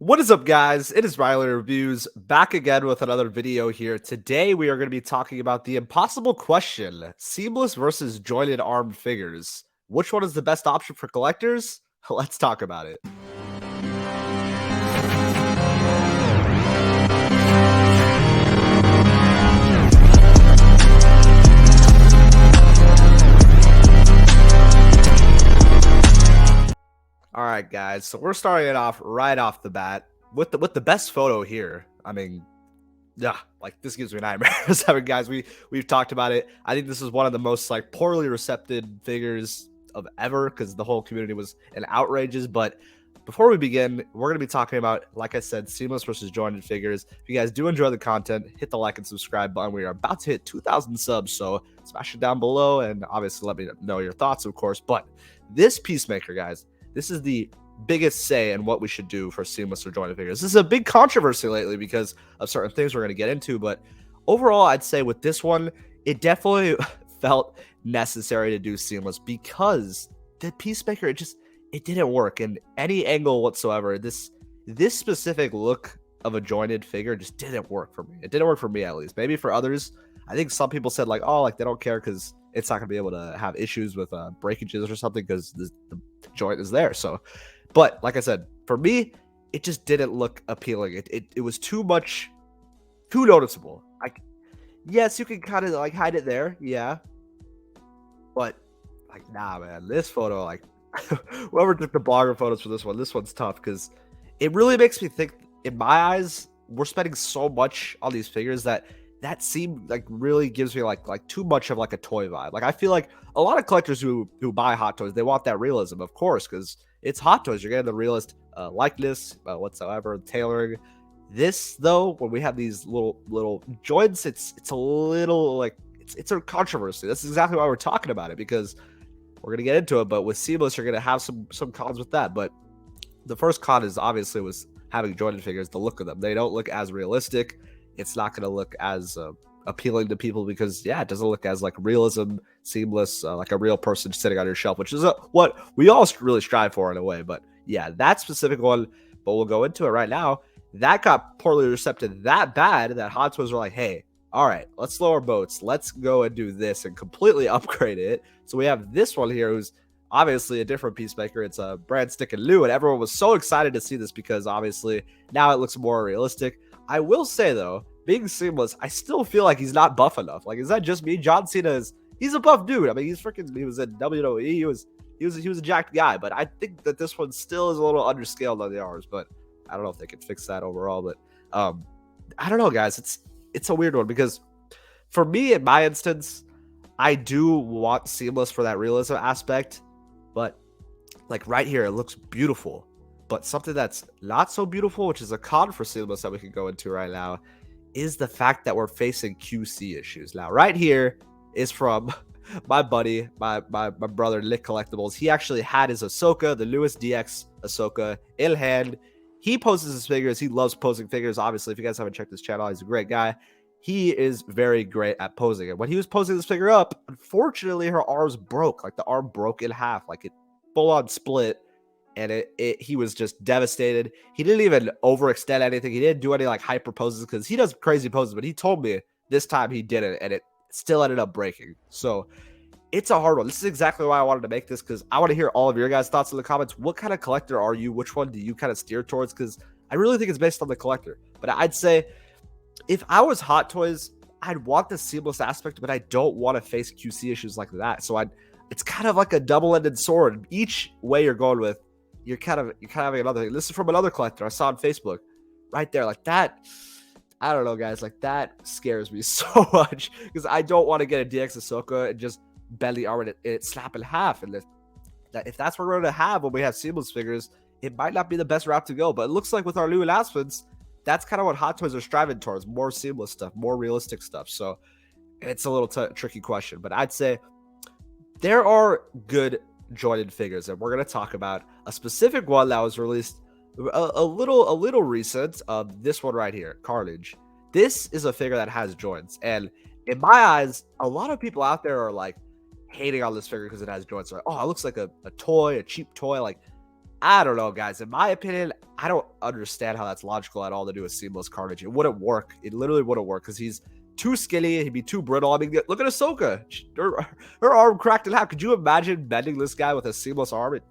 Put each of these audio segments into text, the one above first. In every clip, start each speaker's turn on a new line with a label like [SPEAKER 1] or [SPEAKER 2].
[SPEAKER 1] What is up, guys? It is Riley Reviews back again with another video here. Today, we are going to be talking about the impossible question, seamless versus jointed arm figures. Which one is the best option for collectors? Let's talk about it. All right, guys. So we're starting it off right off the bat with the best photo here. I mean, yeah, like this gives me nightmares. I mean, guys, we've talked about it. I think this is one of the most like poorly recepted figures of ever because the whole community was in outrages. But before we begin, we're gonna be talking about, like I said, seamless versus jointed figures. If you guys do enjoy the content, hit the like and subscribe button. We are about to hit 2,000 subs, so smash it down below and obviously let me know your thoughts, of course. But this Peacemaker, guys, this is the biggest say in what we should do for seamless or jointed figures. This is a big controversy lately because of certain things we're going to get into, but overall, I'd say with this one, it definitely felt necessary to do seamless because the Peacemaker, it didn't work in any angle whatsoever. This specific look of a jointed figure just didn't work for me. It didn't work for me, at least. Maybe for others. I think some people said like, oh, like they don't care because it's not going to be able to have issues with breakages or something because the joint is there. So, but like I said, for me, it just didn't look appealing. It was too much, too noticeable. Like, yes, you can kind of like hide it there, yeah, but like, nah, man, this photo, like, whoever took the blogger photos for this one's tough because it really makes me think. In my eyes, we're spending so much on these figures that seem like really gives me like too much of like a toy vibe. Like I feel like a lot of collectors who buy Hot Toys, they want that realism, of course, because it's Hot Toys. You're getting the realist likeness whatsoever, tailoring. This though, when we have these little joints, it's a little like it's a controversy. That's exactly why we're talking about it, because we're gonna get into it. But with seamless, you're gonna have some cons with that. But the first con is obviously was having jointed figures. The look of them, they don't look as realistic. It's not going to look as appealing to people because, yeah, it doesn't look as like realism, seamless, like a real person sitting on your shelf, which is what we all really strive for in a way. But yeah, that specific one, but we'll go into it right now. That got poorly recepted that bad that Hot Toys were like, hey, all right, let's lower boats. Let's go and do this and completely upgrade it. So we have this one here who's obviously a different Peacemaker. It's a brand stick and new, and everyone was so excited to see this because obviously now it looks more realistic. I will say though, being seamless, I still feel like he's not buff enough. Like, is that just me? John Cena he's a buff dude. I mean, he was in WWE. He was a jacked guy, but I think that this one still is a little underscaled on the arms. But I don't know if they can fix that overall. But I don't know, guys. It's a weird one because for me, in my instance, I do want seamless for that realism aspect, but like right here, it looks beautiful. But something that's not so beautiful, which is a con for seamless that we can go into right now, is the fact that we're facing QC issues. Now, right here is from my buddy, my brother, Lick Collectibles. He actually had his Ahsoka, the newest DX Ahsoka, in hand. He poses his figures. He loves posing figures. Obviously, if you guys haven't checked his channel, he's a great guy. He is very great at posing. And when he was posing this figure up, unfortunately, her arms broke. Like the arm broke in half. Like it full on split. And he was just devastated. He didn't even overextend anything. He didn't do any like hyper poses because he does crazy poses, but he told me this time he didn't, and it still ended up breaking. So it's a hard one. This is exactly why I wanted to make this, because I want to hear all of your guys' thoughts in the comments. What kind of collector are you? Which one do you kind of steer towards? Because I really think it's based on the collector. But I'd say if I was Hot Toys, I'd want the seamless aspect, but I don't want to face QC issues like that. So it's kind of like a double-ended sword. Each way you're going with, you're kind of having another thing. This is from another collector I saw on Facebook right there. Like that, I don't know, guys, like that scares me so much because I don't want to get a DX Ahsoka and just bend the arm and it snap in half. And if that's what we're going to have when we have seamless figures, it might not be the best route to go. But it looks like with our new announcements, that's kind of what Hot Toys are striving towards: more seamless stuff, more realistic stuff. So it's a little tricky question, but I'd say there are good jointed figures, and we're going to talk about a specific one that was released a little recent. This one right here, Carnage. This is a figure that has joints, and in my eyes, a lot of people out there are like hating on this figure because it has joints. Like, oh, it looks like a toy, a cheap toy. Like, I don't know, guys. In my opinion, I don't understand how that's logical at all to do a seamless carnage. It wouldn't work. It literally wouldn't work because he's too skinny. He'd be too brittle. I mean, look at Ahsoka. Her arm cracked in half. Could you imagine bending this guy with a seamless arm? It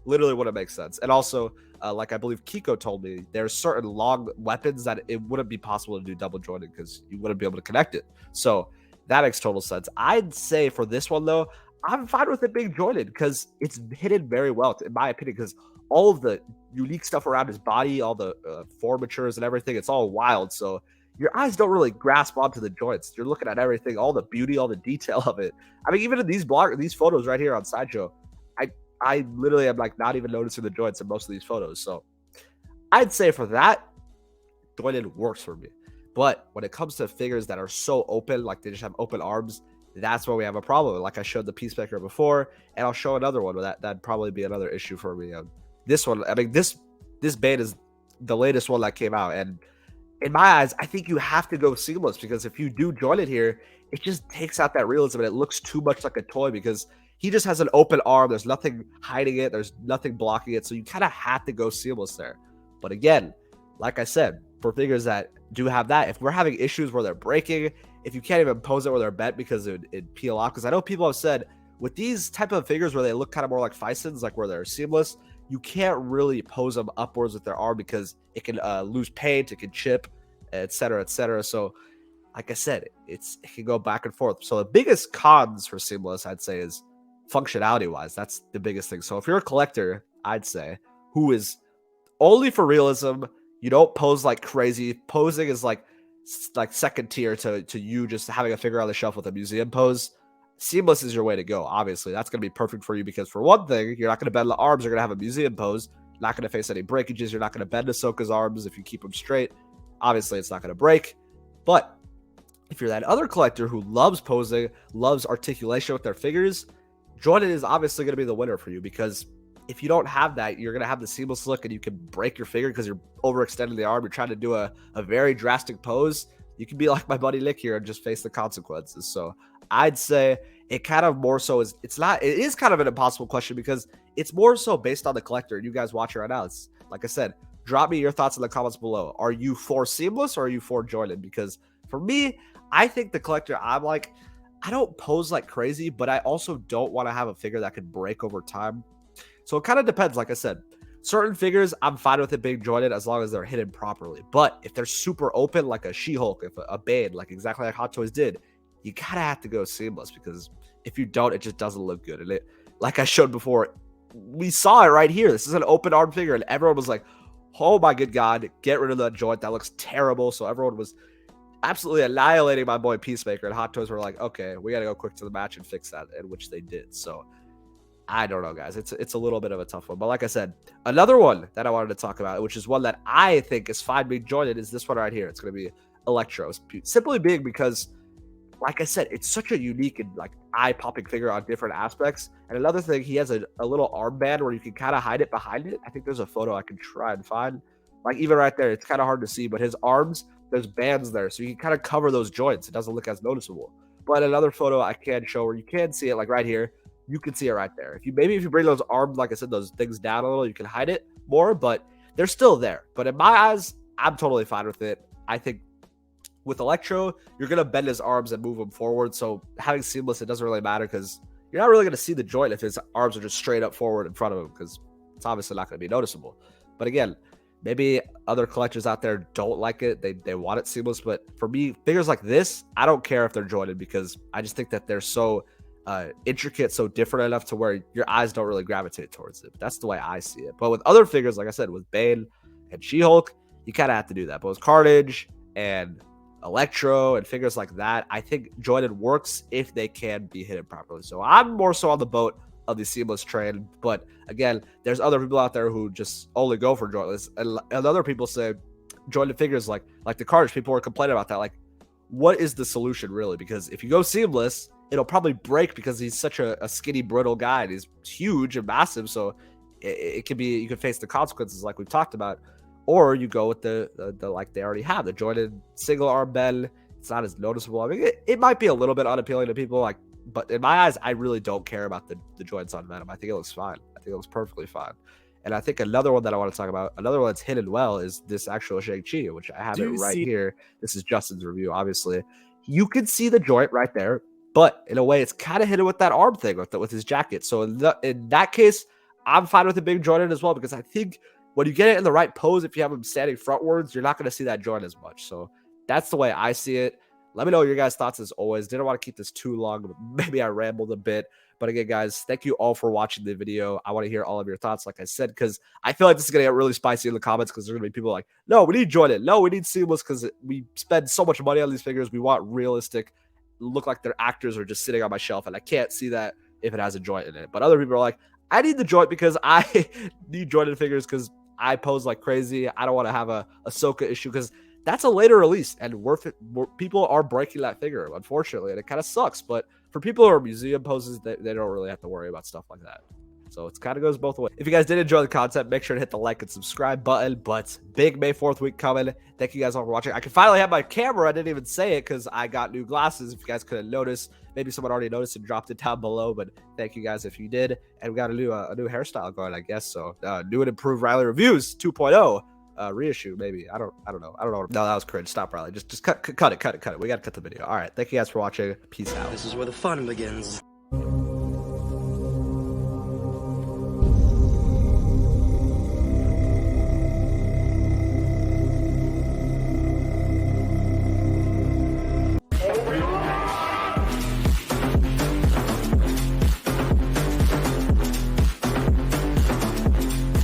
[SPEAKER 1] literally wouldn't make sense. And also, like I believe Kiko told me, there's certain long weapons that it wouldn't be possible to do double jointed because you wouldn't be able to connect it. So that makes total sense. I'd say for this one, though, I'm fine with it being jointed because it's hidden very well, in my opinion, because all of the unique stuff around his body, all the formatures and everything, it's all wild. So your eyes don't really grasp onto the joints. You're looking at everything, all the beauty, all the detail of it. I mean, even in these photos right here on Sideshow, I literally am like not even noticing the joints in most of these photos. So I'd say for that, jointed works for me. But when it comes to figures that are so open, like they just have open arms, that's where we have a problem. Like I showed the Peacemaker before, and I'll show another one. That'd probably be another issue for me. This one, I mean, this bait is the latest one that came out, and in my eyes, I think you have to go seamless because if you do join it here, it just takes out that realism and it looks too much like a toy because he just has an open arm. There's nothing hiding it. There's nothing blocking it. So you kind of have to go seamless there. But again, like I said, for figures that do have that, if we're having issues where they're breaking, if you can't even pose it where they're bent because it'd peel off, because I know people have said with these type of figures where they look kind of more like Fisons, like where they're seamless, you can't really pose them upwards with their arm because it can lose paint, it can chip, etc., etc. So like I said, it can go back and forth. So the biggest cons for seamless, I'd say, is functionality wise. That's the biggest thing. So if you're a collector, I'd say, who is only for realism, you don't pose like crazy. Posing is like second tier to you just having a figure on the shelf with a museum pose. Seamless is your way to go. Obviously, that's going to be perfect for you because for one thing, you're not going to bend the arms. You're going to have a museum pose. Not going to face any breakages. You're not going to bend Ahsoka's arms if you keep them straight. Obviously, it's not going to break. But if you're that other collector who loves posing, loves articulation with their figures, jointed is obviously going to be the winner for you because if you don't have that, you're going to have the seamless look and you can break your figure because you're overextending the arm. You're trying to do a very drastic pose. You can be like my buddy Nick here and just face the consequences. So I'd say it kind of more so is, it is kind of an impossible question because it's more so based on the collector. You guys watching right now, it's like I said, drop me your thoughts in the comments below. Are you for seamless or are you for jointed? Because for me, I think the collector, I'm like, I don't pose like crazy, but I also don't want to have a figure that could break over time. So it kind of depends. Like I said, certain figures, I'm fine with it being jointed as long as they're hidden properly. But if they're super open, like a She-Hulk, if a Bane, like exactly like Hot Toys did, you kind of have to go seamless because if you don't, it just doesn't look good. And it, like I showed before, we saw it right here. This is an open arm figure, and everyone was like, oh my good God, get rid of that joint. That looks terrible. So everyone was absolutely annihilating my boy Peacemaker, and Hot Toys were like, okay, we got to go quick to the match and fix that, and which they did. So I don't know, guys. It's a little bit of a tough one. But like I said, another one that I wanted to talk about, which is one that I think is fine being jointed, is this one right here. It's going to be Electro. Simply being because, like I said, it's such a unique and like eye-popping figure on different aspects. And another thing, he has a little armband where you can kind of hide it behind it. I think there's a photo I can try and find. Like even right there, it's kind of hard to see, but his arms, there's bands there. So you can kind of cover those joints. It doesn't look as noticeable. But another photo I can show where you can see it, like right here, you can see it right there. If you bring those arms, like I said, those things down a little, you can hide it more, but they're still there. But in my eyes, I'm totally fine with it. I think with Electro, you're going to bend his arms and move him forward. So having seamless, it doesn't really matter because you're not really going to see the joint if his arms are just straight up forward in front of him because it's obviously not going to be noticeable. But again, maybe other collectors out there don't like it. They want it seamless. But for me, figures like this, I don't care if they're jointed because I just think that they're so intricate, so different enough to where your eyes don't really gravitate towards it. That's the way I see it. But with other figures, like I said, with Bane and She-Hulk, you kind of have to do that. But with Carnage and Electro and figures like that, I think jointed works if they can be hidden properly. So I'm more so on the boat of the seamless train. But again, there's other people out there who just only go for jointless, and other people say jointed figures like the Carnage. People are complaining about that. Like, what is the solution really? Because if you go seamless, it'll probably break because he's such a skinny, brittle guy, and he's huge and massive. So it could be, you could face the consequences like we've talked about, or you go with the like they already have the jointed single arm bend. It's not as noticeable. I mean, it might be a little bit unappealing to people, like, but in my eyes, I really don't care about the joints on Venom. I think it looks fine. I think it looks perfectly fine. And I think another one that I want to talk about, another one that's hidden well, is this actual Shang-Chi, which I have it right here. This is Justin's review, obviously. You can see the joint right there, but in a way, it's kind of hidden with that arm thing with his jacket. So in that case, I'm fine with the big joint in as well, because I think when you get it in the right pose, if you have him standing frontwards, you're not going to see that joint as much. So that's the way I see it. Let me know your guys' thoughts as always. Didn't want to keep this too long. Maybe I rambled a bit. But again, guys, thank you all for watching the video. I want to hear all of your thoughts, like I said, because I feel like this is going to get really spicy in the comments, because there's going to be people like, no, we need Jordan. No, we need Seamless, because we spend so much money on these figures. We want realistic, look like their actors are just sitting on my shelf, and I can't see that if it has a joint in it. But other people are like, I need the joint because I need jointed figures because I pose like crazy. I don't want to have a Ahsoka issue, because that's a later release, and people are breaking that figure, unfortunately, and it kind of sucks. But for people who are museum poses, they don't really have to worry about stuff like that. So it kind of goes both ways. If you guys did enjoy the content, make sure to hit the like and subscribe button. But big May 4th week coming. Thank you guys all for watching. I can finally have my camera. I didn't even say it because I got new glasses. If you guys couldn't notice, maybe someone already noticed and dropped it down below. But thank you guys if you did. And we got a new hairstyle going, I guess. So new and improved Riley reviews 2.0. Reissue, maybe. I don't know. No, that was cringe. Stop, Riley. Just cut it. We gotta cut the video. All right. Thank you guys for watching. Peace out.
[SPEAKER 2] This is where the fun begins.